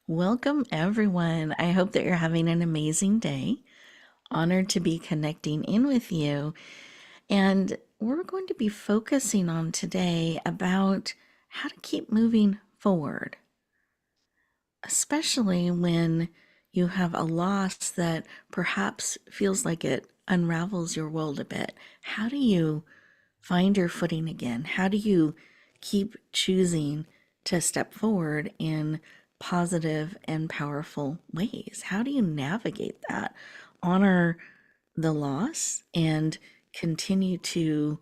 Welcome, everyone. I hope that you're having an amazing day. Honored to be connecting in with you. And we're going to be focusing on today about how to keep moving forward, especially when you have a loss that perhaps feels like it unravels your world a bit. How do you find your footing again? How do you keep choosing to step forward in positive and powerful ways? How do you navigate that? Honor the loss and continue to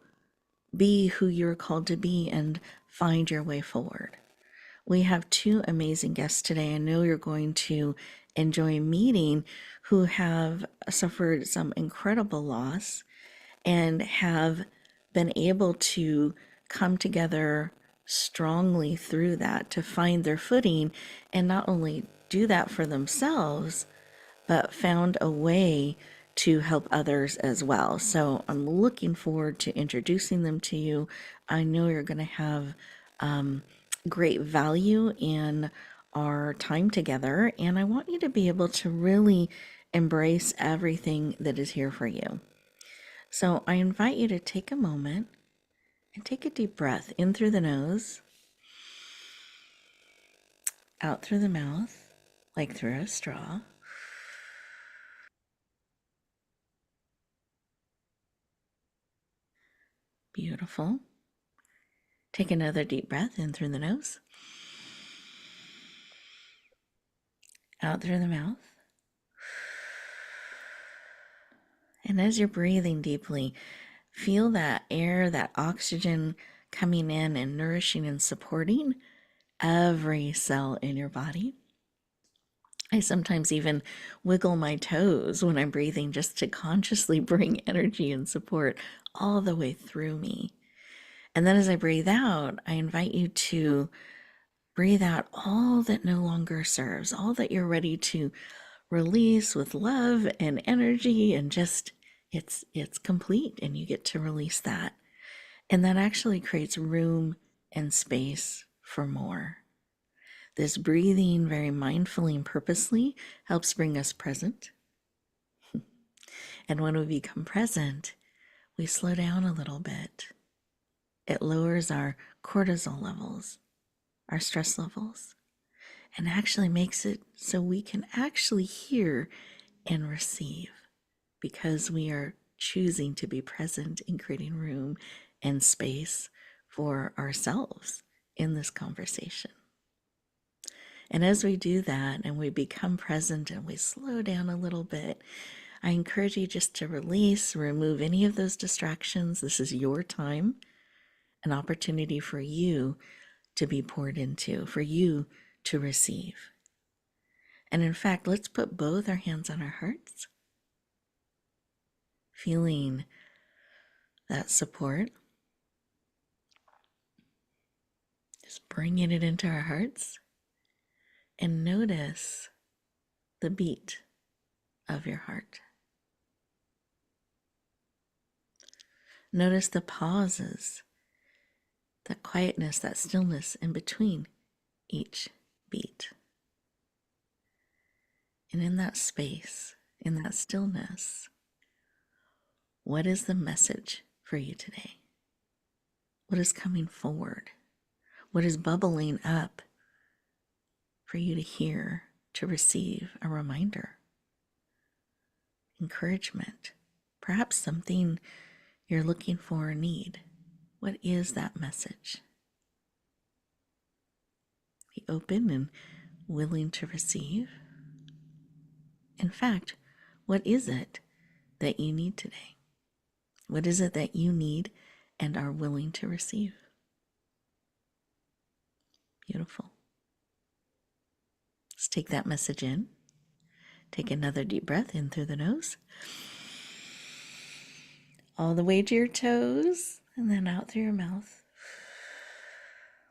be who you're called to be and find your way forward. We have two amazing guests today. I know you're going to enjoy meeting who have suffered some incredible loss and have been able to come together strongly through that to find their footing and not only do that for themselves, but found a way to help others as well. So I'm looking forward to introducing them to you. I know you're going to have great value in our time together, and I want you to be able to really embrace everything that is here for you. So I invite you to take a moment and take a deep breath in through the nose, out through the mouth, like through a straw. Beautiful. Take another deep breath in through the nose, out through the mouth. And as you're breathing deeply, feel that air, that oxygen coming in and nourishing and supporting every cell in your body. I sometimes even wiggle my toes when I'm breathing just to consciously bring energy and support all the way through me. And then as I breathe out, I invite you to breathe out all that no longer serves, all that you're ready to release with love and energy, and just it's complete and you get to release that. And that actually creates room and space for more. This breathing very mindfully and purposely helps bring us present. And when we become present, we slow down a little bit. It lowers our cortisol levels, our stress levels, and actually makes it so we can actually hear and receive because we are choosing to be present in creating room and space for ourselves in this conversation. And as we do that and we become present and we slow down a little bit, I encourage you just to release, remove any of those distractions. This is your time, an opportunity for you to be poured into, for you to receive. And in fact, let's put both our hands on our hearts, feeling that support, just bringing it into our hearts, and notice the beat of your heart. Notice the pauses, that quietness, that stillness in between each beat. And in that space, in that stillness, what is the message for you today? What is coming forward? What is bubbling up for you to hear, to receive a reminder, encouragement, perhaps something you're looking for or need? What is that message? Be open and willing to receive. In fact, what is it that you need today? What is it that you need and are willing to receive? Beautiful. Let's take that message in. Take another deep breath in through the nose, all the way to your toes, and then out through your mouth,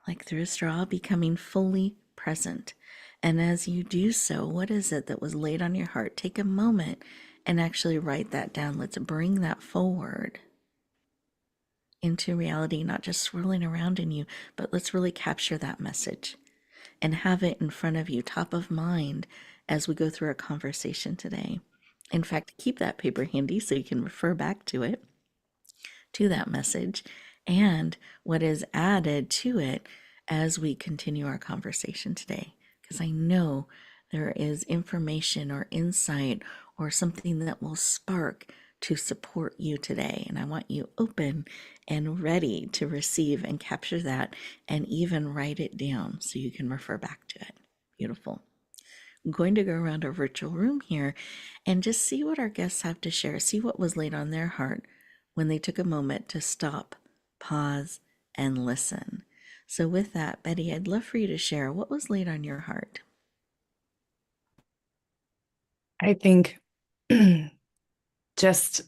like through a straw, becoming fully present. And as you do so, what is it that was laid on your heart? Take a moment and actually write that down. Let's bring that forward into reality, not just swirling around in you, but let's really capture that message. and have it in front of you, top of mind, as we go through our conversation today. In fact, keep that paper handy so you can refer back to it, to that message, and what is added to it as we continue our conversation today. Because I know there is information or insight or something that will spark to support you today. And I want you open and ready to receive and capture that and even write it down so you can refer back to it. Beautiful. I'm going to go around our virtual room here and just see what our guests have to share, see what was laid on their heart when they took a moment to stop, pause, and listen. So, with that, Betty, I'd love for you to share what was laid on your heart. I think just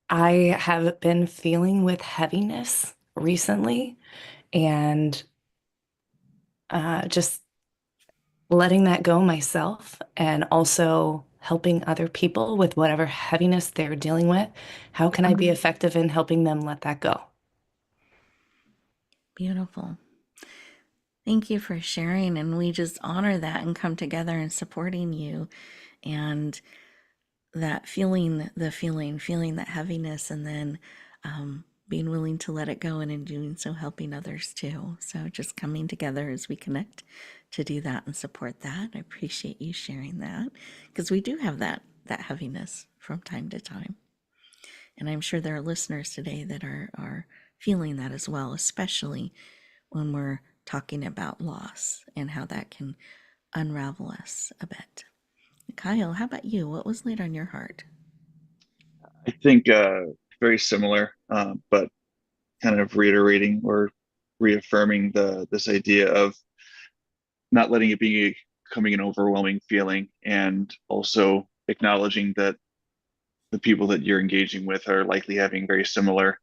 I have been feeling with heaviness recently and just letting that go myself and also helping other people with whatever heaviness they're dealing with. How can I be effective in helping them let that go? Beautiful. Thank you for sharing. And we just honor that and come together and supporting you and that feeling, feeling that heaviness, and then being willing to let it go, and in doing so, helping others too. So just coming together as we connect to do that and support that. I appreciate you sharing that because we do have that heaviness from time to time. And I'm sure there are listeners today that are feeling that as well, especially when we're talking about loss and how that can unravel us a bit. Kyle, how about you? What was laid on your heart? I think very similar, but kind of reiterating or reaffirming the this idea of not letting it be becoming an overwhelming feeling, and also acknowledging that the people that you're engaging with are likely having very similar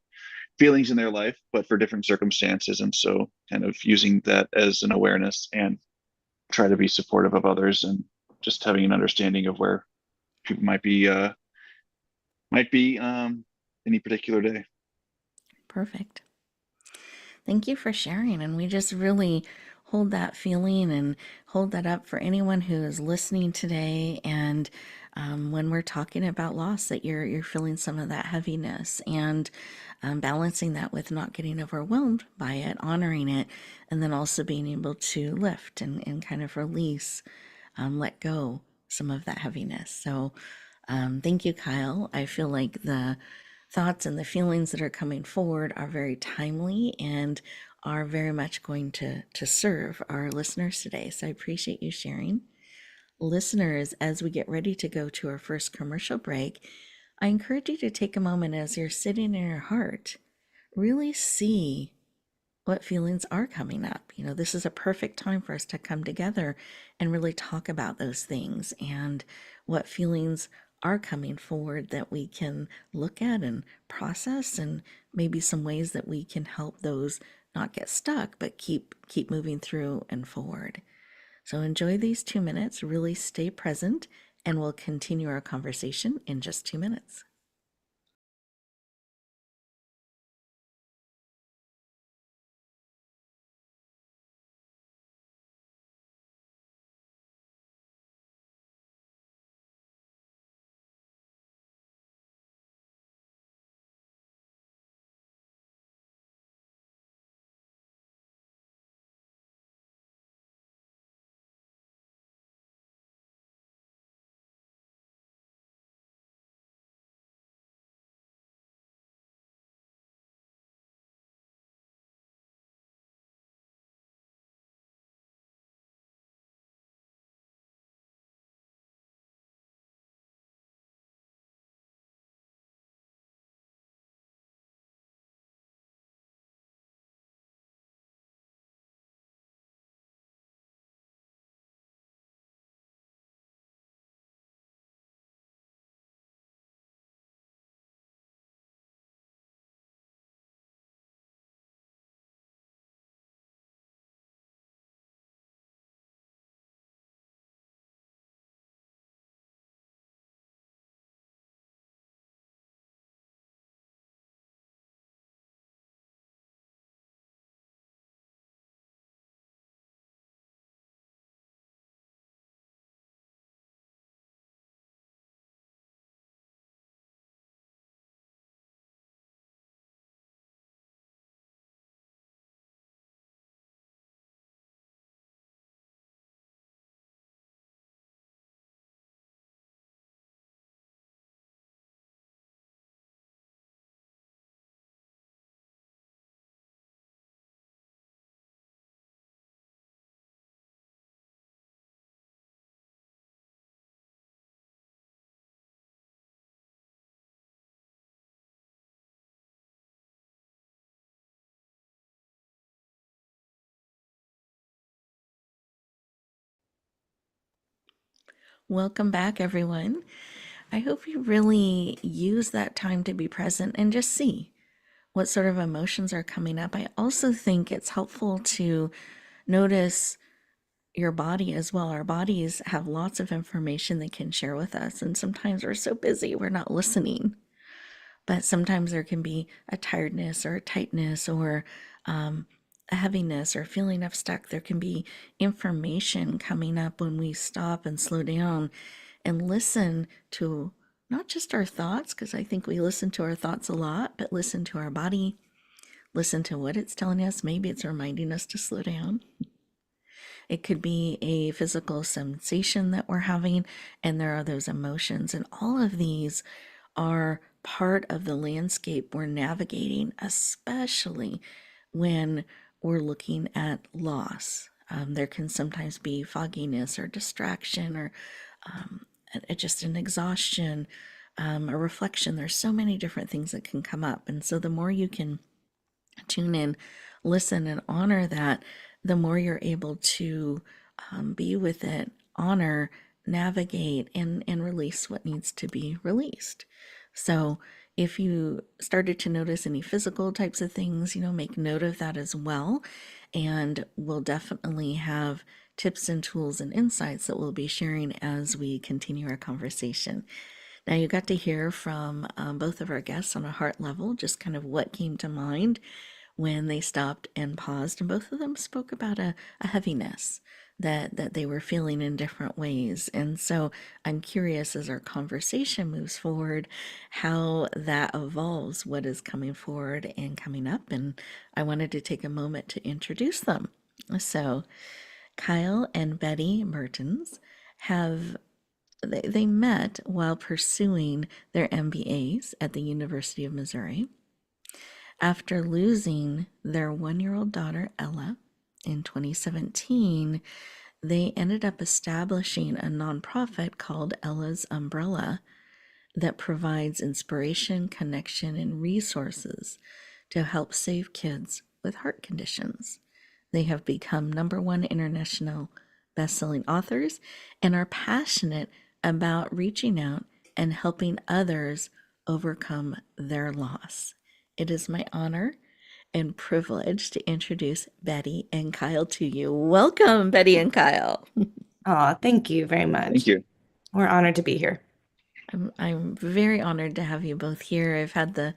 feelings in their life, but for different circumstances. And so, kind of using that as an awareness and try to be supportive of others, and just having an understanding of where people might be any particular day. Perfect. Thank you for sharing. And we just really hold that feeling and hold that up for anyone who is listening today. And when we're talking about loss, that you're feeling some of that heaviness and balancing that with not getting overwhelmed by it, honoring it, and then also being able to lift and kind of release, let go some of that heaviness. So thank you, Kyle. I feel like the thoughts and the feelings that are coming forward are very timely and are very much going to serve our listeners today. So I appreciate you sharing. Listeners, as we get ready to go to our first commercial break, I encourage you to take a moment as you're sitting in your heart, really see what feelings are coming up. You know, this is a perfect time for us to come together and really talk about those things and what feelings are coming forward that we can look at and process, and maybe some ways that we can help those not get stuck but keep moving through and forward. So enjoy these 2 minutes, really stay present, and we'll continue our conversation in just 2 minutes. Welcome back, everyone. I hope you really use that time to be present and just see what sort of emotions are coming up. I also think it's helpful to notice your body as well. Our bodies have lots of information they can share with us, and sometimes we're so busy we're not listening. But sometimes there can be a tiredness or a tightness or a heaviness or feeling of stuck. There can be information coming up when we stop and slow down and listen to not just our thoughts, because I think we listen to our thoughts a lot, but listen to our body, listen to what it's telling us. Maybe it's reminding us to slow down. It could be a physical sensation that we're having, and there are those emotions. And all of these are part of the landscape we're navigating, especially when we're looking at loss. There can sometimes be fogginess or distraction or just an exhaustion, a reflection. There's so many different things that can come up. And so the more you can tune in, listen, and honor that, the more you're able to be with it, honor, navigate, and release what needs to be released. So if you started to notice any physical types of things, make note of that as well. And we'll definitely have tips and tools and insights that we'll be sharing as we continue our conversation. Now, you got to hear from both of our guests on a heart level, just kind of what came to mind when they stopped and paused. And both of them spoke about a heaviness that they were feeling in different ways. And so I'm curious as our conversation moves forward, how that evolves, what is coming forward and coming up. And I wanted to take a moment to introduce them. So, Kyle and Betty Mertens have they met while pursuing their MBAs at the University of Missouri. After losing their 1-year-old daughter, Ella, in 2017, they ended up establishing a nonprofit called Ella's Umbrella that provides inspiration, connection, and resources to help save kids with heart conditions. They have become #1 international best-selling authors and are passionate about reaching out and helping others overcome their loss. It is my honor and privilege to introduce Betty and Kyle to you. Welcome, Betty and Kyle. Oh, thank you very Thank much. you. We're honored to be here. I'm very honored to have you both here. I've had the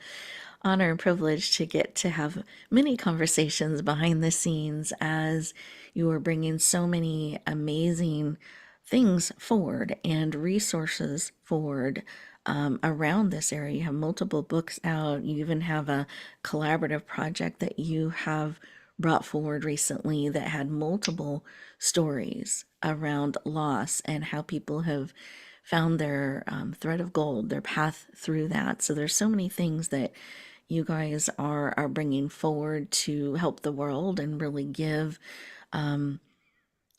honor and privilege to get to have many conversations behind the scenes as you are bringing so many amazing things forward and resources forward around this area. You have multiple books out. You even have a collaborative project that you have brought forward recently that had multiple stories around loss and how people have found their thread of gold, their path through that. So there's so many things that you guys are bringing forward to help the world and really give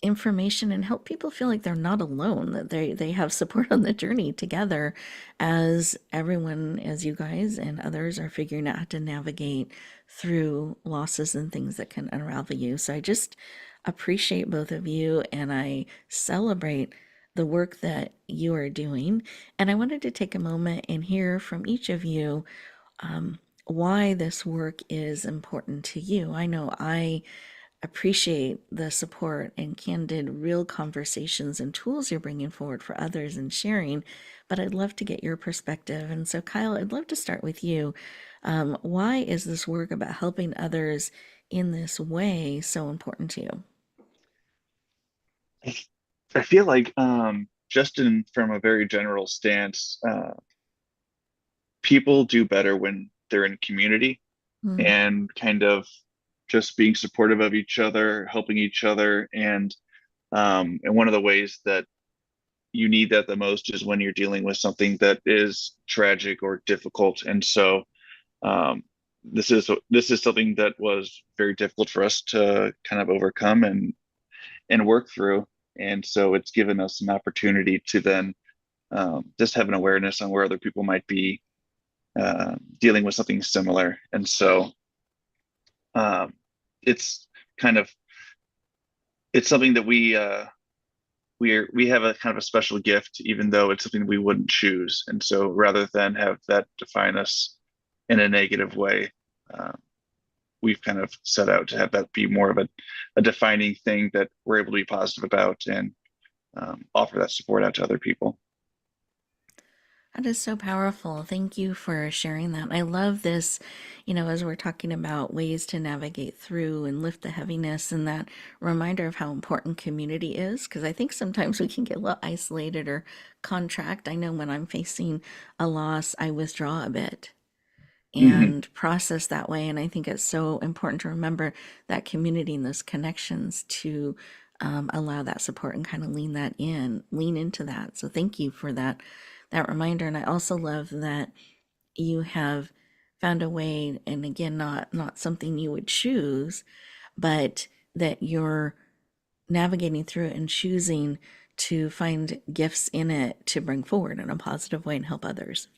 information and help people feel like they're not alone, that they have support on the journey together as everyone, as you guys and others are figuring out how to navigate through losses and things that can unravel you. So I just appreciate both of you and I celebrate the work that you are doing. And I wanted to take a moment and hear from each of you why this work is important to you. I know I appreciate the support and candid, real conversations and tools you're bringing forward for others and sharing, but I'd love to get your perspective. And so, Kyle, I'd love to start with you. Why is this work about helping others in this way so important to you? I I feel like just from a very general stance, people do better when they're in community Mm, and kind of just being supportive of each other, helping each other, and one of the ways that you need that the most is when you're dealing with something that is tragic or difficult. And so um, this is something that was very difficult for us to kind of overcome and work through. And so it's given us an opportunity to then just have an awareness on where other people might be dealing with something similar. And so um, it's kind of it's something that we we have a kind of a special gift, even though it's something we wouldn't choose. And so rather than have that define us in a negative way, uh, we've kind of set out to have that be more of a defining thing that we're able to be positive about and offer that support out to other people. That is so powerful. Thank you for sharing that. I love this, as we're talking about ways to navigate through and lift the heaviness, and that reminder of how important community is. Because I think sometimes we can get a little isolated or contract. I know when I'm facing a loss, I withdraw a bit Hmm. and process that way. And I think it's so important to remember that community and those connections to allow that support and kind of lean into that. So thank you for that reminder. And I also love that you have found a way, and again, not something you would choose, but that you're navigating through it and choosing to find gifts in it to bring forward in a positive way and help others.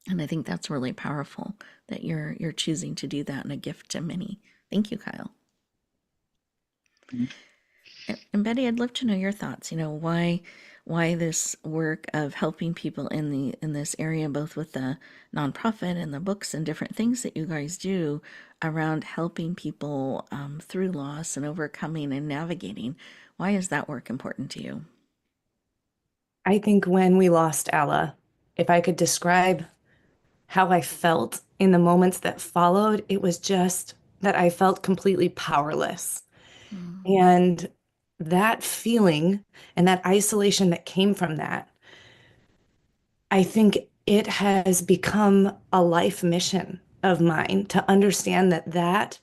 And I think that's really powerful that you're choosing to do that, and a gift to many. Thank you, Kyle. And Betty, I'd love to know your thoughts. Why this work of helping people in this area, both with the nonprofit and the books and different things that you guys do around helping people through loss and overcoming and navigating. Why is that work important to you? I think when we lost Ella, if I could describe how I felt in the moments that followed, it was just that I felt completely powerless. Mm, And that feeling and that isolation that came from that, I think it has become a life mission of mine to understand that that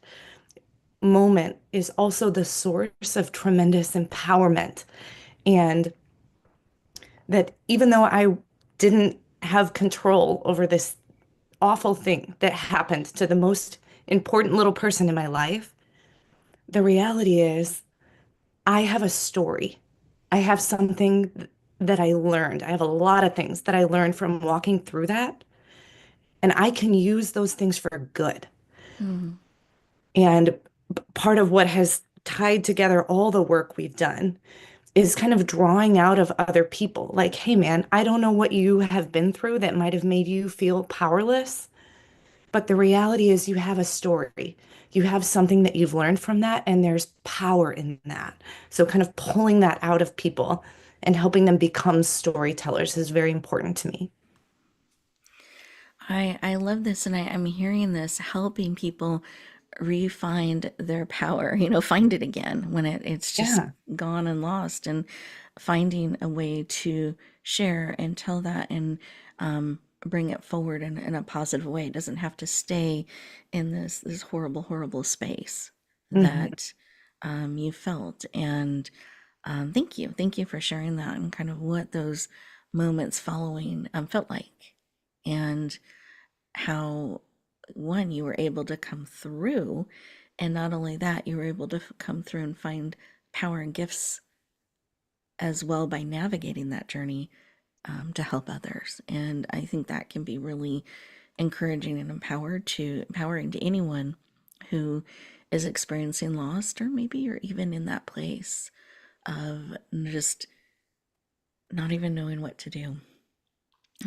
moment is also the source of tremendous empowerment. And that even though I didn't have control over this awful thing that happened to the most important little person in my life, the reality is I have a story. I have something that I learned. I have a lot of things that I learned from walking through that, and I can use those things for good. mm, And part of what has tied together all the work we've done is kind of drawing out of other people. Like, hey, man, I don't know what you have been through that might have made you feel powerless, but the reality is you have a story. You have something that you've learned from that, and there's power in that. So, kind of pulling that out of people and helping them become storytellers is very important to me. I love this, and I'm hearing this helping people re-find their power, find it again when it's just Yeah. gone and lost, and finding a way to share and tell that and bring it forward in a positive way. It doesn't have to stay in this horrible, horrible space Hmm. that you felt. And thank you for sharing that and kind of what those moments following felt like. And how one you were able to come through, and not only that, you were able to come through and find power and gifts as well by navigating that journey to help others. And I think that can be really encouraging and empowering to anyone who is experiencing loss, or maybe you're even in that place of just not even knowing what to do.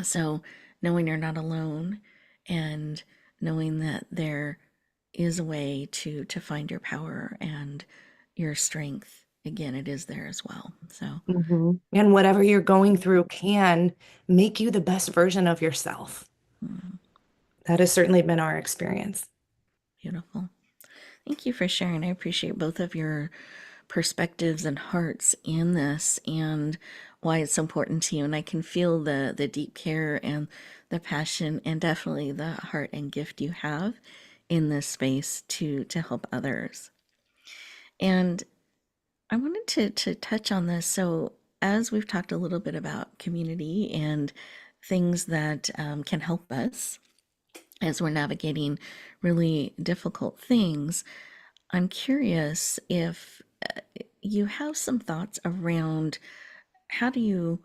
So, knowing you're not alone, and knowing that there is a way to find your power and your strength. Again, it is there as well. So, Hmm. And whatever you're going through can make you the best version of yourself. mm, That has certainly been our experience. beautiful. Thank you for sharing. I appreciate both of your perspectives and hearts in this, and why it's important to you. And I can feel the deep care and the passion, and definitely the heart and gift you have in this space to help others. And I wanted to touch on this. So, as we've talked a little bit about community and things that can help us as we're navigating really difficult things, I'm curious if you have some thoughts around how do you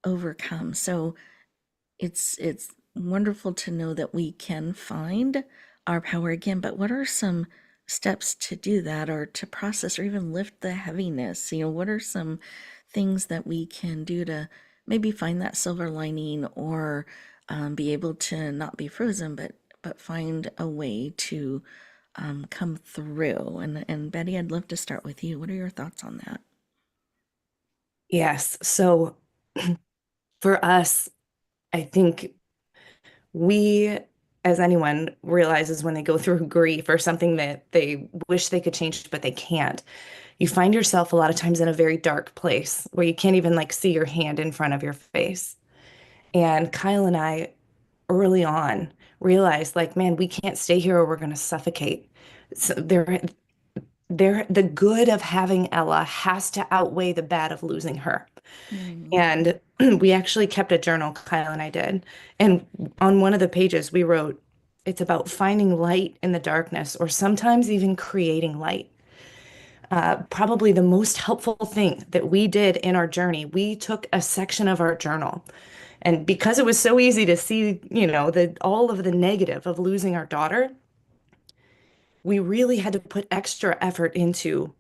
overcome. So, it's wonderful to know that we can find our power again, but what are some steps to do that, or to process or even lift the heaviness? What are some things that we can do to maybe find that silver lining, or be able to not be frozen, but find a way to come through. And Betty, I'd love to start with you. What are your thoughts on that? Yes. So for us, I think we, as anyone realizes when they go through grief or something that they wish they could change, but they can't, you find yourself a lot of times in a very dark place where you can't even like see your hand in front of your face. And Kyle and I early on realized like, man, we can't stay here or we're going to suffocate. So the good of having Ella has to outweigh the bad of losing her. Mm, And we actually kept a journal, Kyle and I did. And on one of the pages, we wrote, it's about finding light in the darkness, or sometimes even creating light. Probably the most helpful thing that we did in our journey, we took a section of our journal. And because it was so easy to see, all of the negative of losing our daughter, we really had to put extra effort into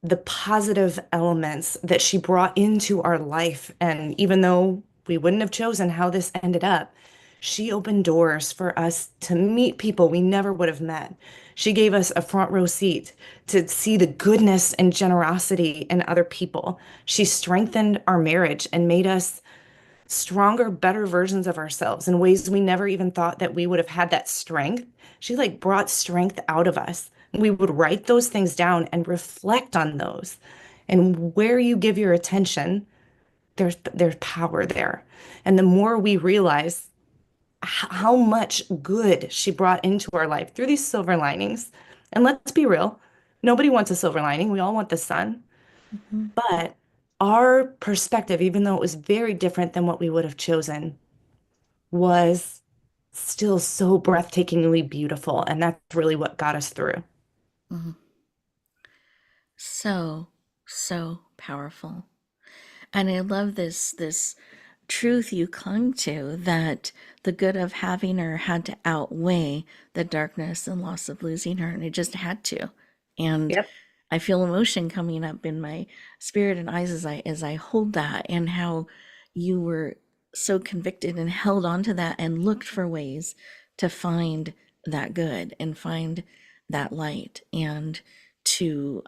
the positive elements that she brought into our life. And even though we wouldn't have chosen how this ended up, she opened doors for us to meet people we never would have met. She gave us a front row seat to see the goodness and generosity in other people. She strengthened our marriage and made us stronger, better versions of ourselves in ways we never even thought that we would have had that strength. She like brought strength out of us. We would write those things down and reflect on those. And where you give your attention, there's power there. And the more we realize how much good she brought into our life through these silver linings, and let's be real, nobody wants a silver lining. We all want the sun. mhm, But our perspective, even though it was very different than what we would have chosen, was still so breathtakingly beautiful. And that's really what got us through. mhm. So, so powerful. And I love this truth you clung to, that the good of having her had to outweigh the darkness and loss of losing her, and it just had to. And Yep. I feel emotion coming up in my spirit and eyes as I hold that, and how you were so convicted and held on to that and looked for ways to find that good and find that light, and to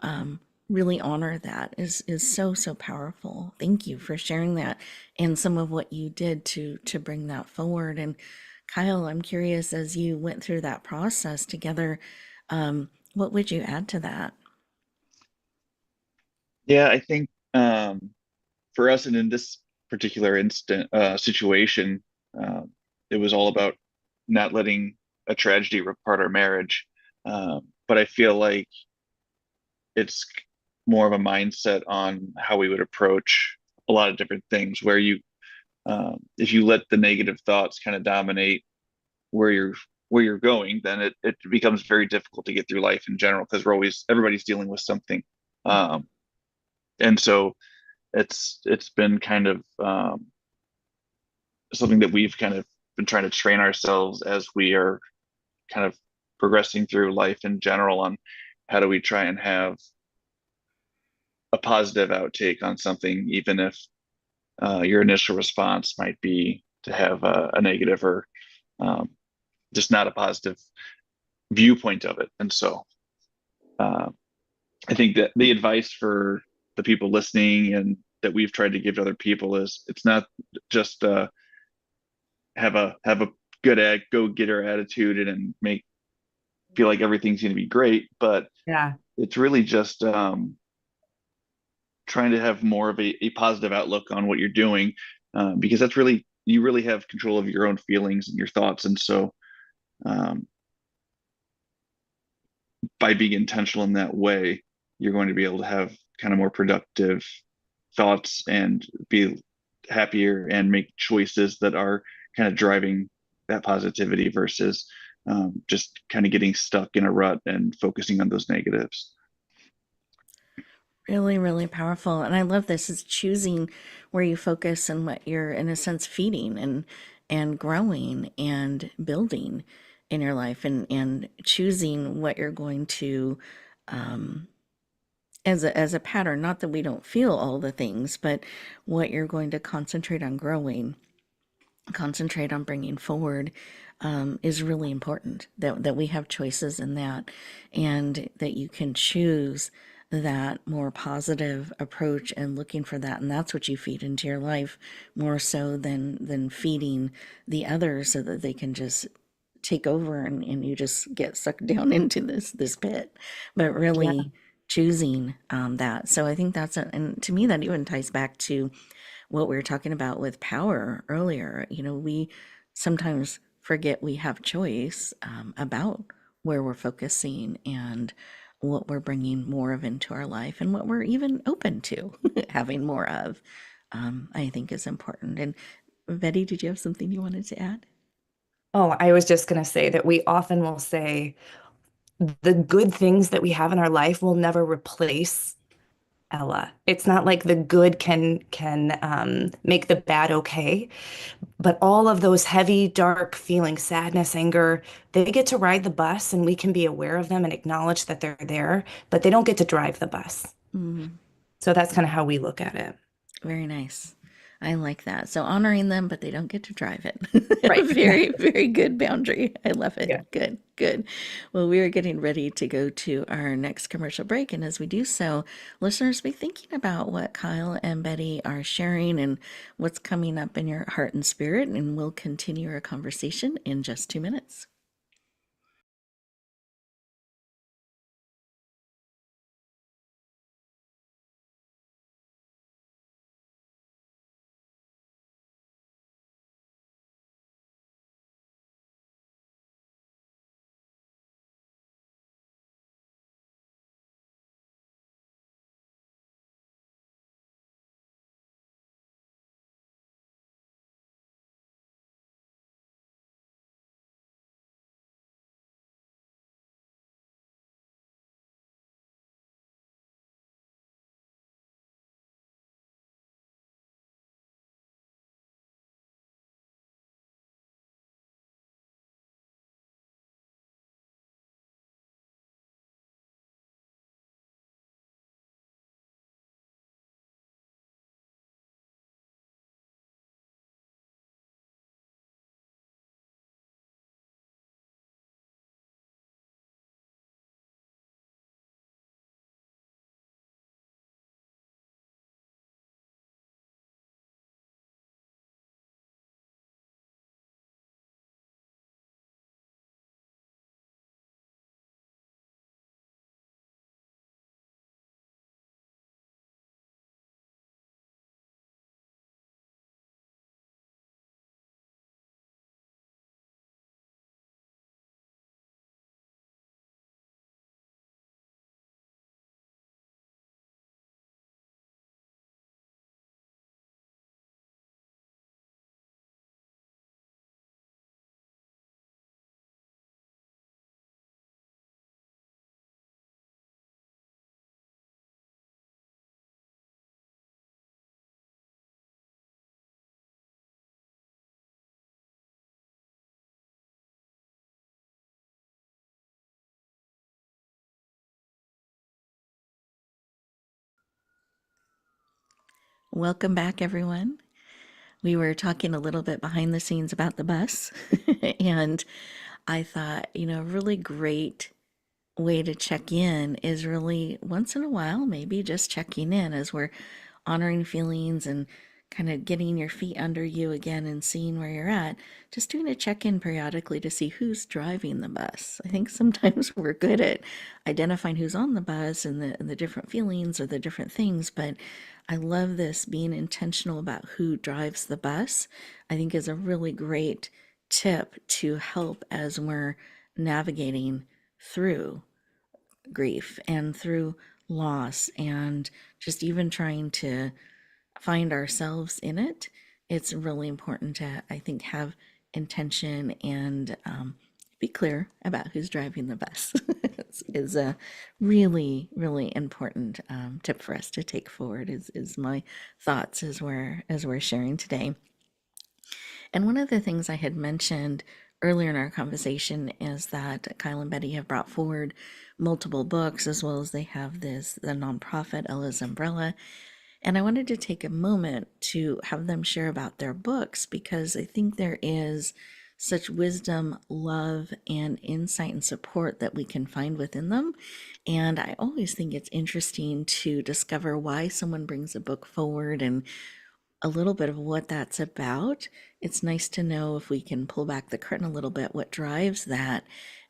really honor that is so so powerful. Thank you for sharing that and some of what you did to bring that forward. And Kyle, I'm curious, as you went through that process together, what would you add to that? Yeah, I think for us and in this particular instant situation, um, it was all about not letting a tragedy rip apart our marriage. But I feel like it's more of a mindset on how we would approach a lot of different things. Where you, if you let the negative thoughts kind of dominate where you're going, then it becomes very difficult to get through life in general, because everybody's dealing with something. Um, and so it's been kind of something that we've kind of been trying to train ourselves as we are kind of progressing through life in general, on how do we try and have a positive outtake on something, even if your initial response might be to have a negative, or um, just not a positive viewpoint of it. And so uh, I think that the advice for the people listening and that we've tried to give to other people is, it's not just have a good go getter attitude and make feel like everything's going to be great, but Yeah. it's really just trying to have more of a positive outlook on what you're doing, because that's really, you really have control of your own feelings and your thoughts. And so um, by being intentional in that way, you're going to be able to have kind of more productive thoughts and be happier and make choices that are kind of driving that positivity, versus just kind of getting stuck in a rut and focusing on those negatives. Really, really powerful. And I love this, is choosing where you focus and what you're, in a sense, feeding and growing and building in your life, and choosing what you're going to as a pattern, not that we don't feel all the things, but what you're going to concentrate on growing, concentrate on bringing forward, is really important. That we have choices in that, and that you can choose that more positive approach and looking for that, and that's what you feed into your life more so than feeding the others so that they can just take over, and you just get sucked down into this pit, but Yeah. really choosing that. So I think and to me that even ties back to what we were talking about with power earlier. We sometimes forget we have choice about where we're focusing and what we're bringing more of into our life and what we're even open to having more of. I think is important. And Betty, did you have something you wanted to add? Oh, I was just going to say that we often will say the good things that we have in our life will never replace Ella. It's not like the good can make the bad okay, but all of those heavy, dark feelings, sadness, anger, they get to ride the bus and we can be aware of them and acknowledge that they're there, but they don't get to drive the bus. Mm, So that's kind of how we look at it. very nice. I like that. So honoring them, but they don't get to drive it. Right. Very, very good boundary. I love it. Yeah. Good, good. Well, we are getting ready to go to our next commercial break. And as we do so, listeners, be thinking about what Kyle and Betty are sharing and what's coming up in your heart and spirit. And we'll continue our conversation in just 2 minutes. Welcome back, everyone. We were talking a little bit behind the scenes about the bus, and I thought, a really great way to check in is really once in a while, maybe just checking in as we're honoring feelings and kind of getting your feet under you again and seeing where you're at. Just doing a check in periodically to see who's driving the bus. I think sometimes we're good at identifying who's on the bus and the different feelings or the different things, but I love this being intentional about who drives the bus. I think is a really great tip to help as we're navigating through grief and through loss and just even trying to find ourselves in it. It's really important to, I think, have intention and be clear about who's driving the bus. Is a really, really important tip for us to take forward. Is my thoughts as we're sharing today. And one of the things I had mentioned earlier in our conversation is that Kyle and Betty have brought forward multiple books, as well as they have the nonprofit Ella's Umbrella. And I wanted to take a moment to have them share about their books because I think there is such wisdom, love, and insight and support that we can find within them. And I always think it's interesting to discover why someone brings a book forward and a little bit of what that's about. It's nice to know if we can pull back the curtain a little bit, what drives that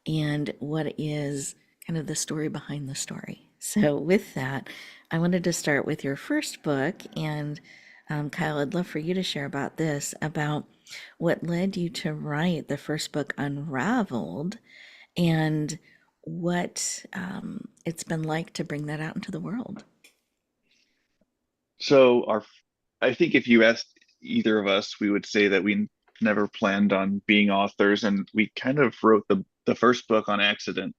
and what is kind of the story behind the story. So, with that, I wanted to start with your first book. And Kyle, I'd love for you to share about this, about what led you to write the first book, Unraveled, and what it's been like to bring that out into the world. So I think if you asked either of us, we would say that we never planned on being authors, and we kind of wrote the first book on accident.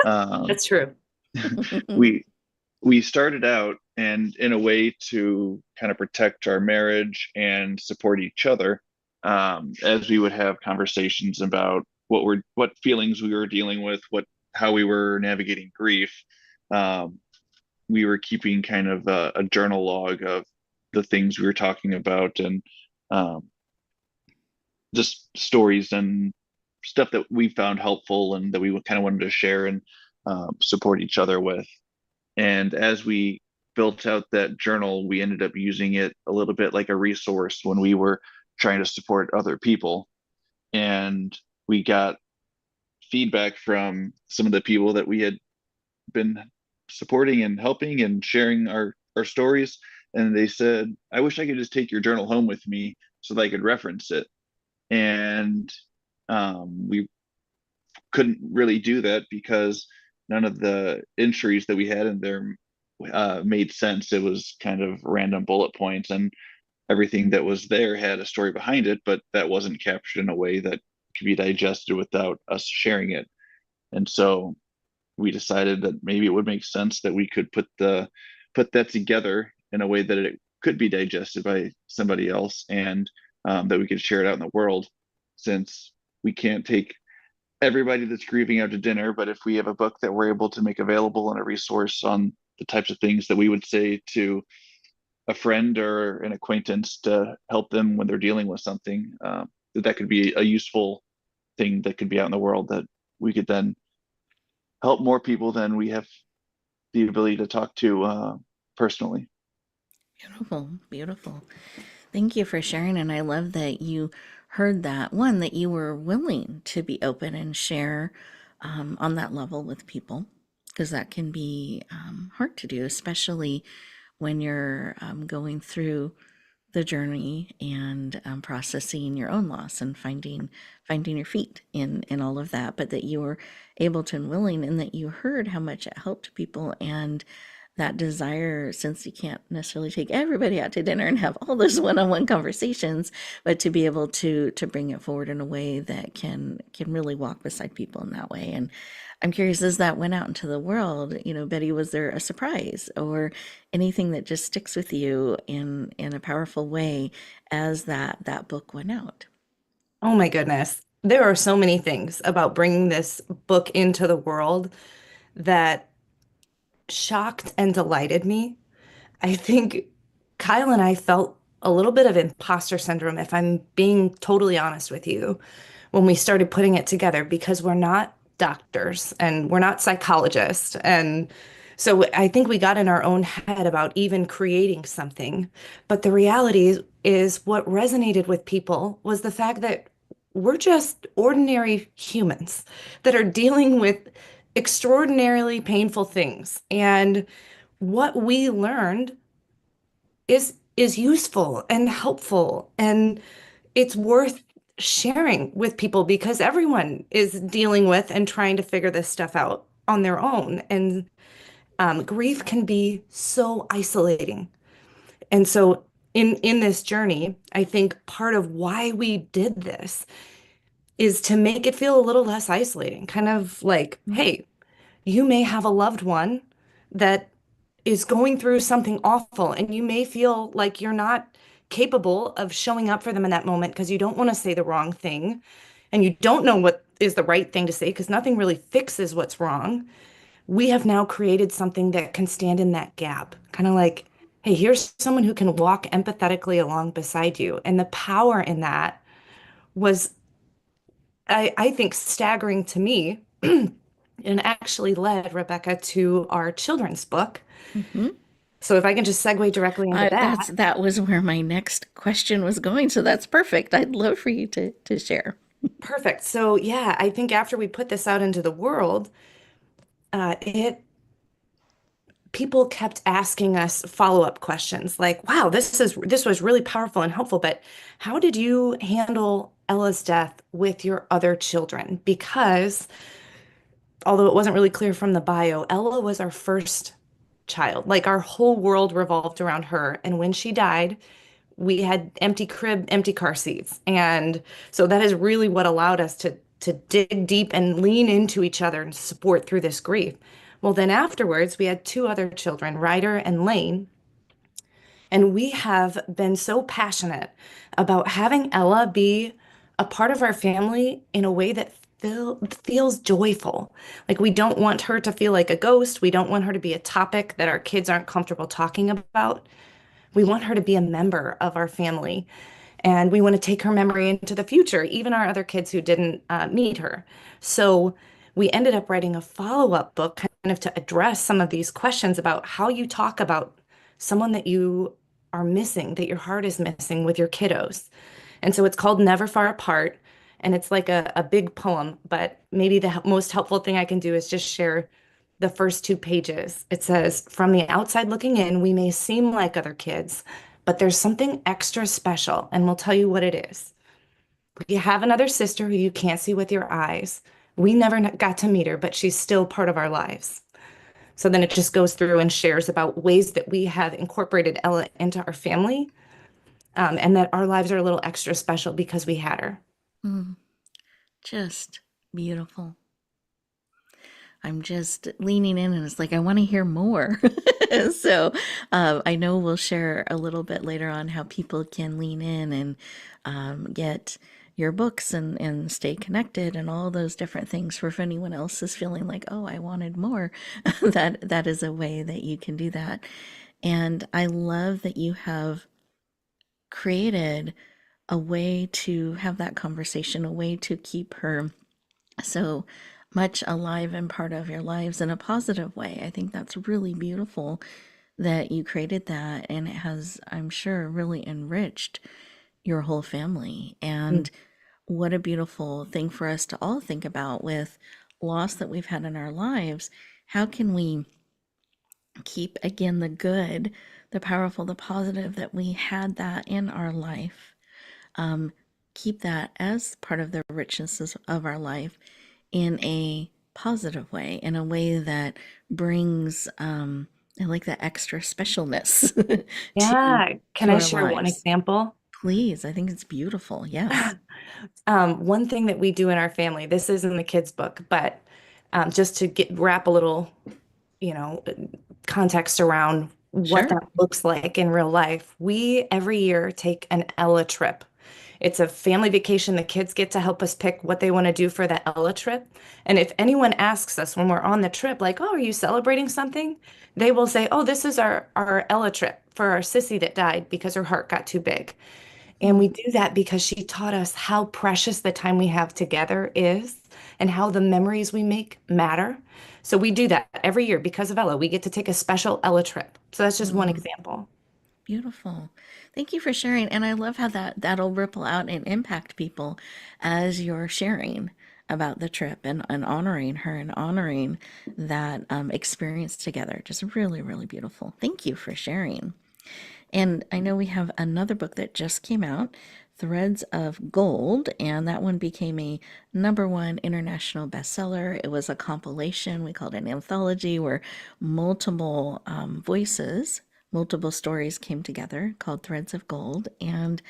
Um, That's true. we we started out, and in a way to kind of protect our marriage and support each other, as we would have conversations about what feelings we were dealing with, what how we were navigating grief. Um, we were keeping kind of a journal log of the things we were talking about, and um, just stories and stuff that we found helpful and that we kind of wanted to share and support each other with. And as we built out that journal, we ended up using it a little bit like a resource when we were trying to support other people. And we got feedback from some of the people that we had been supporting and helping and sharing our stories. And they said, I wish I could just take your journal home with me so that I could reference it. And we couldn't really do that because none of the entries that we had in there made sense. It was kind of random bullet points, and everything that was there had a story behind it, but that wasn't captured in a way that could be digested without us sharing it. And so we decided that maybe it would make sense that we could put that together in a way that it could be digested by somebody else, and that we could share it out in the world, since we can't take everybody that's grieving out to dinner. But if we have a book that we're able to make available and a resource on the types of things that we would say to a friend or an acquaintance to help them when they're dealing with something, that could be a useful thing that could be out in the world, that we could then help more people than we have the ability to talk to personally. Beautiful, beautiful. Thank you for sharing. And I love that you heard that one, that you were willing to be open and share on that level with people, because that can be hard to do, especially when you're going through the journey and processing your own loss and finding your feet in all of that. But that you were able to and willing, and that you heard how much it helped people, and that desire, since you can't necessarily take everybody out to dinner and have all those one-on-one conversations, but to be able to bring it forward in a way that can really walk beside people in that way. And I'm curious, as that went out into the world, Betty, was there a surprise or anything that just sticks with you in a powerful way as that book went out? Oh my goodness. There are so many things about bringing this book into the world that shocked and delighted me. I think Kyle and I felt a little bit of imposter syndrome, if I'm being totally honest with you, when we started putting it together, because we're not doctors and we're not psychologists. And so I think we got in our own head about even creating something. But the reality is what resonated with people was the fact that we're just ordinary humans that are dealing with extraordinarily painful things. And what we learned is useful and helpful, and it's worth sharing with people because everyone is dealing with and trying to figure this stuff out on their own. And grief can be so isolating. And so in this journey, I think part of why we did this is to make it feel a little less isolating, kind of like, hey, you may have a loved one that is going through something awful, and you may feel like you're not capable of showing up for them in that moment because you don't want to say the wrong thing and you don't know what is the right thing to say because nothing really fixes what's wrong, we have now created something that can stand in that gap. Kind of like, hey, here's someone who can walk empathetically along beside you. And the power in that was, I think, staggering to me and actually led Rebecca to our children's book. Hmm. So if I can just segue directly into that. That was where my next question was going, so that's perfect. I'd love for you to share. Perfect. So yeah, I think after we put this out into the world, it people kept asking us follow-up questions like, wow, this was really powerful and helpful, but how did you handle Ella's death with your other children? Because although it wasn't really clear from the bio, Ella was our first child. Like our whole world revolved around her. And when she died, we had empty crib, empty car seats. And so that is really what allowed us to dig deep and lean into each other and support through this grief. Well, then afterwards, we had two other children, Ryder and Lane, and we have been so passionate about having Ella be a part of our family in a way that feels joyful. Like we don't want her to feel like a ghost. We don't want her to be a topic that our kids aren't comfortable talking about. We want her to be a member of our family. And we want to take her memory into the future, even our other kids who didn't meet her. So we ended up writing a follow-up book kind of to address some of these questions about how you talk about someone that you are missing, that your heart is missing with your kiddos. And so it's called Never Far Apart. And it's like a big poem, but maybe the most helpful thing I can do is just share the first two pages. It says, from the outside looking in, we may seem like other kids, but there's something extra special, and we'll tell you what it is. You have another sister who you can't see with your eyes. We never got to meet her, but she's still part of our lives. So then it just goes through and shares about ways that we have incorporated Ella into our family, and that our lives are a little extra special because we had her. Mm, just beautiful. I'm just leaning in and it's like, I want to hear more. So I know we'll share a little bit later on how people can lean in and get your books and stay connected and all those different things for if anyone else is feeling like, oh, I wanted more, that is a way that you can do that. And I love that you have created a way to have that conversation, a way to keep her so much alive and part of your lives in a positive way. I think that's really beautiful that you created that, and it has, I'm sure, really enriched your whole family. Mm. And what a beautiful thing for us to all think about with loss that we've had in our lives. How can we keep again the good, the powerful, the positive that we had that in our life? um, Keep that as part of the richnesses of our life in a positive way, in a way that brings, I like that extra specialness to Yeah. Can to I our share one lives. example? Please, I think it's beautiful. Yes. One thing that we do in our family, this is in the kids' book, but just to wrap a little, you know, context around what Sure. that looks like in real life, we every year take an Ella trip. It's a family vacation. The kids get to help us pick what they want to do for the Ella trip. And if anyone asks us when we're on the trip, like, oh, are you celebrating something? They will say, oh, this is our Ella trip for our sissy that died because her heart got too big. And we Mm, do that because she taught us how precious the time we have together is and how the memories we make matter. So we do that every year because of Ella. We get to take a special Ella trip. So that's just one mm, example. beautiful. Thank you for sharing. And I love how that'll ripple out and impact people as you're sharing about the trip and honoring her and honoring that experience together. Just really, really beautiful. Thank you for sharing. And I know we have another book that just came out, Threads of Gold, and that one became a #1 international bestseller. It was a compilation, we called it an anthology, where multiple voices, multiple stories came together called Threads of Gold. And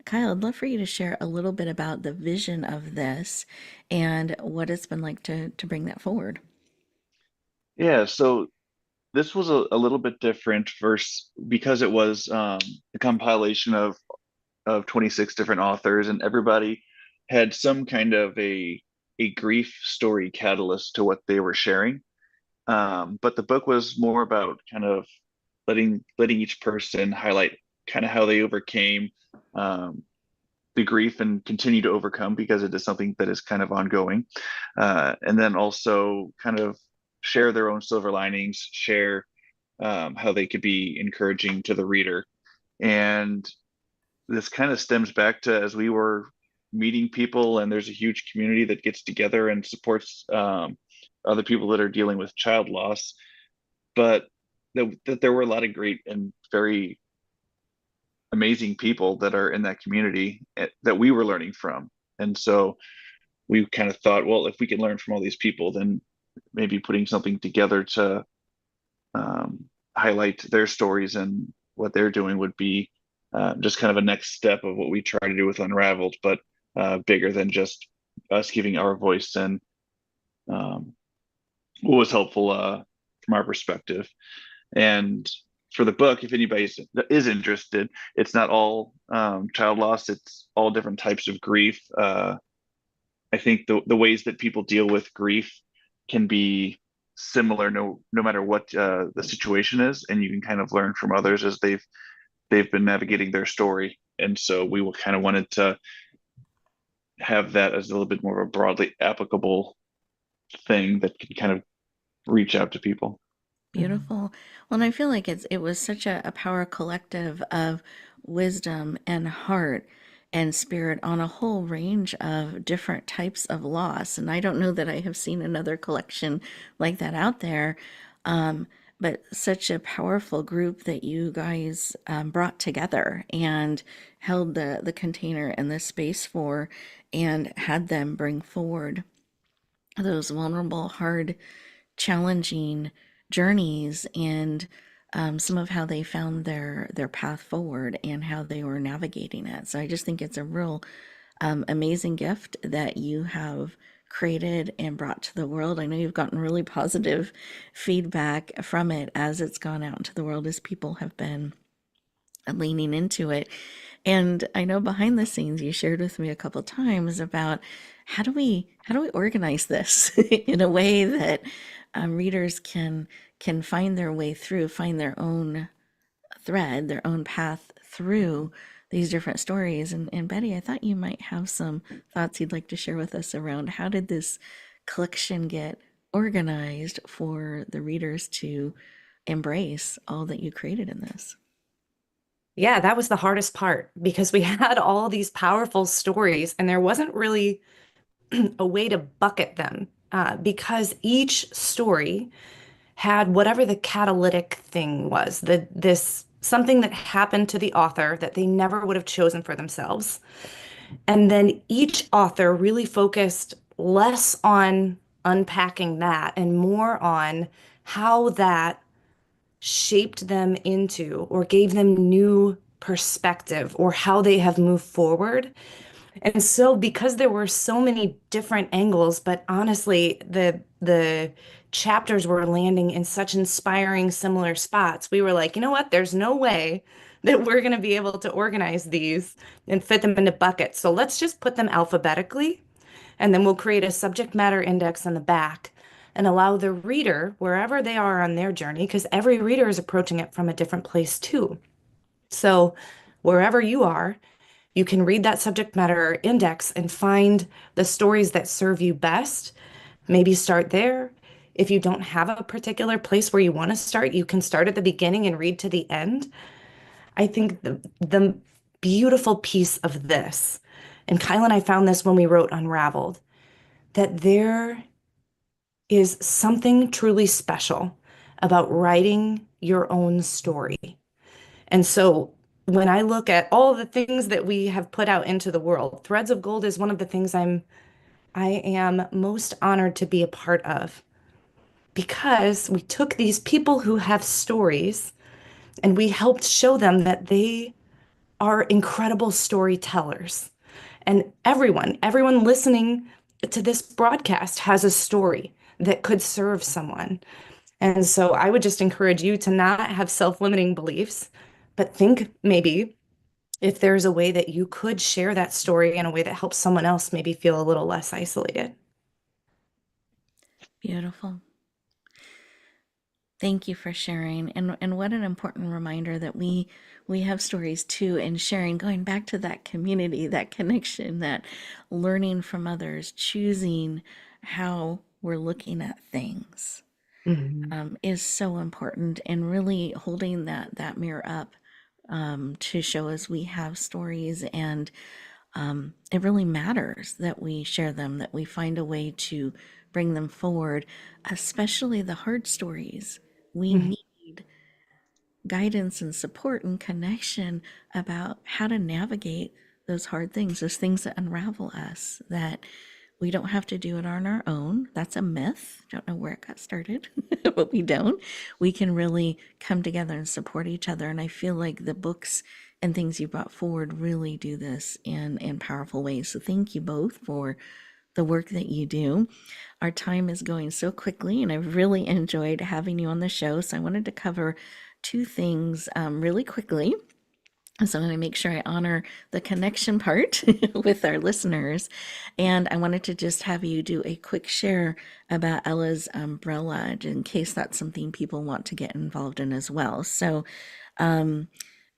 Kyle, I'd love for you to share a little bit about the vision of this and what it's been like to bring that forward. Yeah, so this was a little bit different versus because it was a compilation of 26 different authors, and everybody had some kind of a grief story catalyst to what they were sharing. But the book was more about kind of letting each person highlight kind of how they overcame um, the grief and continue to overcome, because it is something that is kind of ongoing. And then also kind of share their own silver linings, share how they could be encouraging to the reader. And this kind of stems back to as we were meeting people, and there's a huge community that gets together and supports other people that are dealing with child loss, but that there were a lot of great and very amazing people that are in that community that we were learning from. And so we kind of thought, well, if we can learn from all these people, then maybe putting something together to highlight their stories and what they're doing would be just kind of a next step of what we try to do with Unraveled, but bigger than just us giving our voice and um, what was helpful from our perspective. And for the book, if anybody is interested, it's not all child loss; it's all different types of grief. I think the ways that people deal with grief can be similar, no matter what the situation is, and you can kind of learn from others as they've been navigating their story. And so we will kind of wanted to have that as a little bit more of a broadly applicable thing that can kind of reach out to people. Mhm. Beautiful. Well, and I feel like it was such a power collective of wisdom and heart and spirit on a whole range of different types of loss. And I don't know that I have seen another collection like that out there. Um, but such a powerful group that you guys brought together and held the container and the space for, and had them bring forward those vulnerable, hard, challenging journeys, and some of how they found their path forward and how they were navigating it. So I just think it's a real amazing gift that you have created and brought to the world. I know you've gotten really positive feedback from it as it's gone out into the world, as people have been leaning into it. And I know behind the scenes you shared with me a couple times about how do we organize this in a way that readers can find their way through, find their own thread, their own path through these different stories. And Betty, I thought you might have some thoughts you'd like to share with us around how did this collection get organized for the readers to embrace all that you created in this. Yeah, that was the hardest part because we had all these powerful stories and there wasn't really a way to bucket them because each story had whatever the catalytic thing was, this something that happened to the author that they never would have chosen for themselves. And then each author really focused less on unpacking that and more on how that shaped them into or gave them new perspective or how they have moved forward. And so because there were so many different angles, but honestly, the chapters were landing in such inspiring similar spots, we were like, you know what? There's no way that we're going to be able to organize these and fit them into buckets. So let's just put them alphabetically, and then we'll create a subject matter index in the back and allow the reader, wherever they are on their journey, because every reader is approaching it from a different place too. So wherever you are, you can read that subject matter index and find the stories that serve you best. Maybe start there. If you don't have a particular place where you want to start, you can start at the beginning and read to the end. I think the beautiful piece of this, and Kyle and I found this when we wrote Unraveled, that there is something truly special about writing your own story. And so when I look at all the things that we have put out into the world, Threads of Gold is one of the things I am most honored to be a part of because we took these people who have stories and we helped show them that they are incredible storytellers. And everyone listening to this broadcast has a story that could serve someone. And so I would just encourage you to not have self-limiting beliefs, but think maybe if there's a way that you could share that story in a way that helps someone else maybe feel a little less isolated. Beautiful. Thank you for sharing. And what an important reminder that we have stories too, and sharing, going back to that community, that connection, that learning from others, choosing how we're looking at things, Mhm. is so important, and really holding that mirror up, to show us we have stories, and it really matters that we share them, that we find a way to bring them forward, especially the hard stories. We Mhm. need guidance and support and connection about how to navigate those hard things, those things that unravel us, that we don't have to do it on our own. That's a myth. Don't know where it got started, but we don't. We can really come together and support each other. And I feel like the books and things you brought forward really do this in powerful ways. So thank you both for the work that you do. Our time is going so quickly, and I've really enjoyed having you on the show. So I wanted to cover two things, really quickly. So I'm going to make sure I honor the connection part with our listeners. And I wanted to just have you do a quick share about Ella's umbrella, in case that's something people want to get involved in as well. So,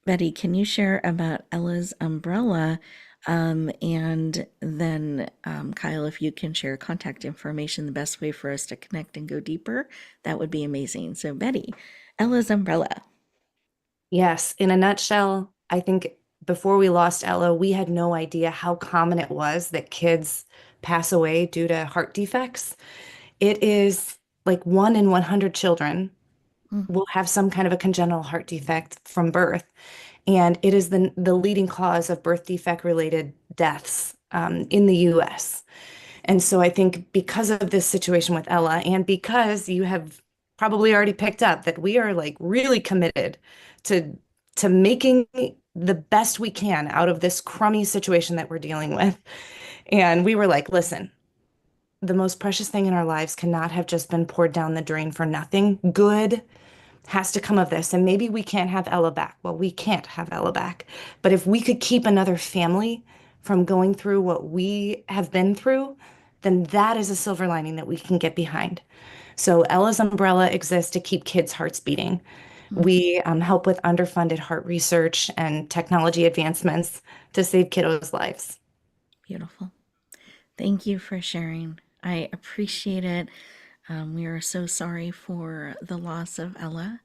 Betty, can you share about Ella's umbrella? And then, Kyle, if you can share contact information, the best way for us to connect and go deeper, that would be amazing. So, Betty, Ella's umbrella. Yes, in a nutshell, I think before we lost Ella, we had no idea how common it was that kids pass away due to heart defects. It is like 1 in 100 children Mm, will have some kind of a congenital heart defect from birth, and it is the leading cause of birth defect related deaths in the U.S. And so I think because of this situation with Ella, and because you have probably already picked up that we are like really committed to making the best we can out of this crummy situation that we're dealing with. And we were like, listen, the most precious thing in our lives cannot have just been poured down the drain for nothing. Good has to come of this. And maybe we can't have Ella back. Well, we can't have Ella back. But if we could keep another family from going through what we have been through, then that is a silver lining that we can get behind. So Ella's umbrella exists to keep kids' hearts beating. mm, We help with underfunded heart research and technology advancements to save kiddos' lives. beautiful. Thank you for sharing. I appreciate it. We are so sorry for the loss of Ella,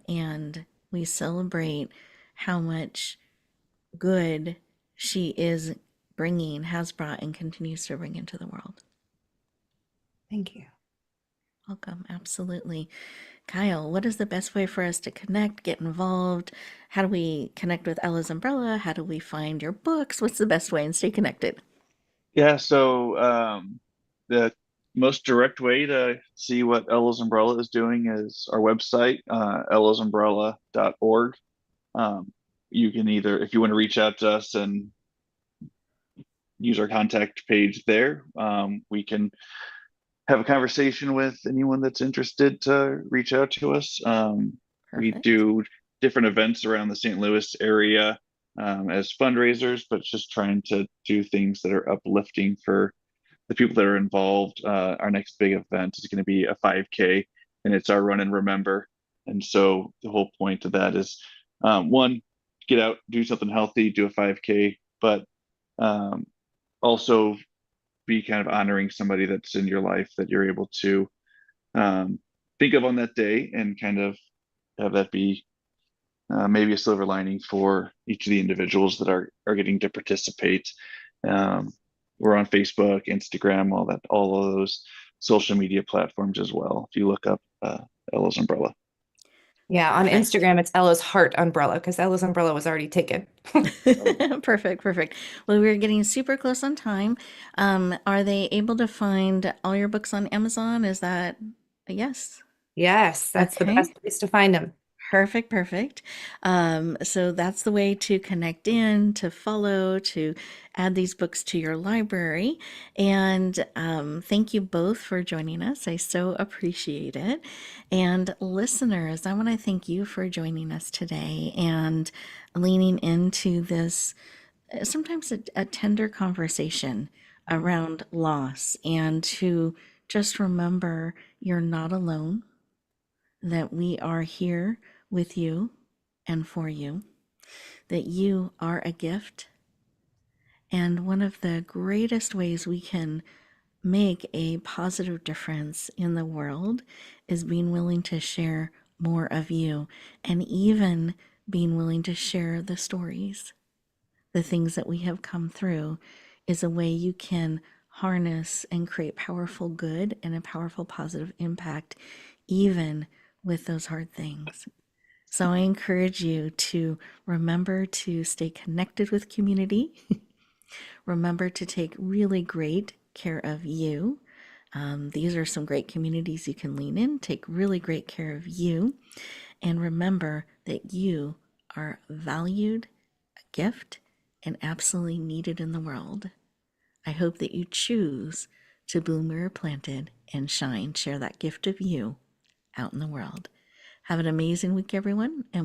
and we celebrate how much good she is bringing, has brought, and continues to bring into the world. Thank you. Welcome, absolutely. Kyle, what is the best way for us to connect, get involved? How do we connect with Ella's Umbrella? How do we find your books? What's the best way and stay connected? Yeah, so the most direct way to see what Ella's Umbrella is doing is our website, ellasumbrella.org. You can either, if you want to reach out to us and use our contact page there, we can have a conversation with anyone that's interested to reach out to us. We Perfect. do different events around the St. Louis area as fundraisers, but it's just trying to do things that are uplifting for the people that are involved. Our next big event is going to be a 5K, and it's our run and remember. And so the whole point of that is one, get out, do something healthy, do a 5K, but um, also be kind of honoring somebody that's in your life that you're able to um, think of on that day and kind of have that be maybe a silver lining for each of the individuals that are getting to participate. Um, we're on Facebook, Instagram, all of those social media platforms as well. If you look up Ella's Umbrella. Yeah, on Perfect. Instagram, it's Ella's Heart Umbrella because Ella's Umbrella was already taken. Perfect, perfect. Well, we're getting super close on time. Are they able to find all your books on Amazon? Is that a yes? Yes, that's the Okay. best place to find them. Perfect, perfect. So that's the way to connect in, to follow, to add these books to your library. And thank you both for joining us. I so appreciate it. And listeners, I want to thank you for joining us today and leaning into this sometimes a tender conversation around loss, and to just remember you're not alone, that we are here with you and for you, that you are a gift. And one of the greatest ways we can make a positive difference in the world is being willing to share more of you, and even being willing to share the stories, the things that we have come through, is a way you can harness and create powerful good and a powerful positive impact, even with those hard things. So I encourage you to remember to stay connected with community. Remember to take really great care of you. These are some great communities you can lean in. Take really great care of you. And remember that you are valued, a gift, and absolutely needed in the world. I hope that you choose to bloom where you're planted and shine. Share that gift of you out in the world. Have an amazing week, everyone, and we'll